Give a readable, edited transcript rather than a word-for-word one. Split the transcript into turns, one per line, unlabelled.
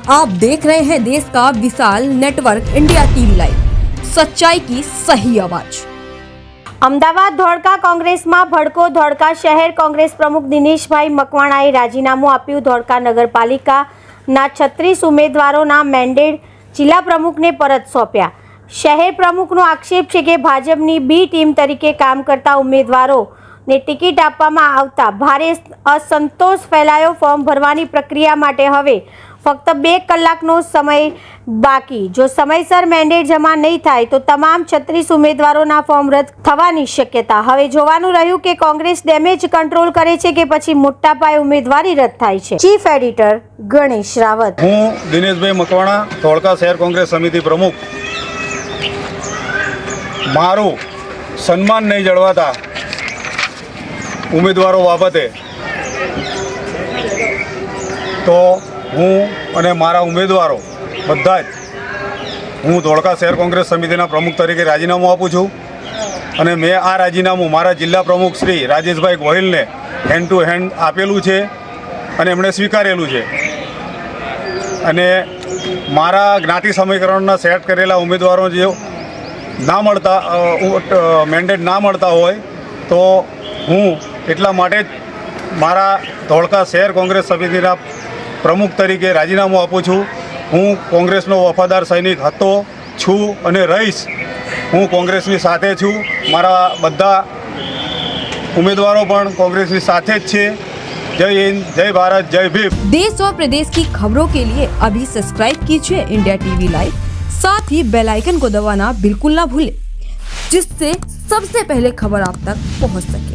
आप देख रहे हैं देश का विशाल नेटवर्क इंडिया टीवी लाइव, सच्चाई की सही आवाज।
અમદાવાદ ધોળકા કોંગ્રેસમાં ભડકો। ધોળકા શહેર કોંગ્રેસ પ્રમુખ દિનેશભાઈ મકવાણાએ રાજીનામું આપ્યું। ધોળકા નગરપાલિકાના 36 ઉમેદવારોના મેન્ડેટ જિલ્લા પ્રમુખને પરત સોંપ્યા। શહેર પ્રમુખનો આક્ષેપ છે કે ભાજપની બી ટીમ તરીકે કામ કરતા ઉમેદવારોને ટિકિટ આપવામાં આવતા ભારે અસંતોષ ફેલાયો। ફોર્મ ભરવાની પ્રક્રિયા માટે હવે ફક્ત 2 કલાકનો સમય બાકી। જો સમયસર મેન્ડેટ જમા નહીં થાય તો તમામ 36 ઉમેદવારોના ફોર્મ રદ થવાની શક્યતા। હવે જોવાનું રહ્યું કે કોંગ્રેસ ડેમેજ કંટ્રોલ કરે છે કે પછી મોટા પાયે ઉમેદવારી રદ થાય છે। Chief editor Ganesh Rawat.
હું દિનેશભાઈ મકવાણા, ધોળકા શહેર કોંગ્રેસ સમિતિ પ્રમુખ। મારું સન્માન નહીં જળવાતા ઉમેદવારો બાબતે તો હું અને મારા ઉમેદવારો બધા જ હું ધોળકા શહેર કોંગ્રેસ સમિતિના પ્રમુખ તરીકે રાજીનામું આપું છું અને મેં આ રાજીનામું મારા જિલ્લા પ્રમુખ શ્રી રાજેશભાઈ ગોહિલને હેન્ડ ટુ હેન્ડ આપેલું છે અને એમણે સ્વીકારેલું છે। અને મારા જ્ઞાતિ સમીકરણના સેટ કરેલા ઉમેદવારો જે ના મળતા મેન્ડેટ ના મળતા હોય તો હું એટલા માટે જ મારા ધોળકા શહેર કોંગ્રેસ સમિતિના પ્રમુખ તરીકે રાજીનામું આપું છું। હું કોંગ્રેસનો વફાદાર સૈનિક હતો, છું અને રહીશ। હું કોંગ્રેસની સાથે છું, મારા બધા ઉમેદવારો પણ કોંગ્રેસની સાથે જ છે। जय हिंद, जय भारत, जय भीम।
देश और प्रदेश की खबरों के लिए अभी सब्सक्राइब कीजिए इंडिया टीवी लाइव, साथ ही बेल आइकन को दबाना बिल्कुल ना भूलें, जिससे सबसे पहले खबर आप तक पहुंच सके।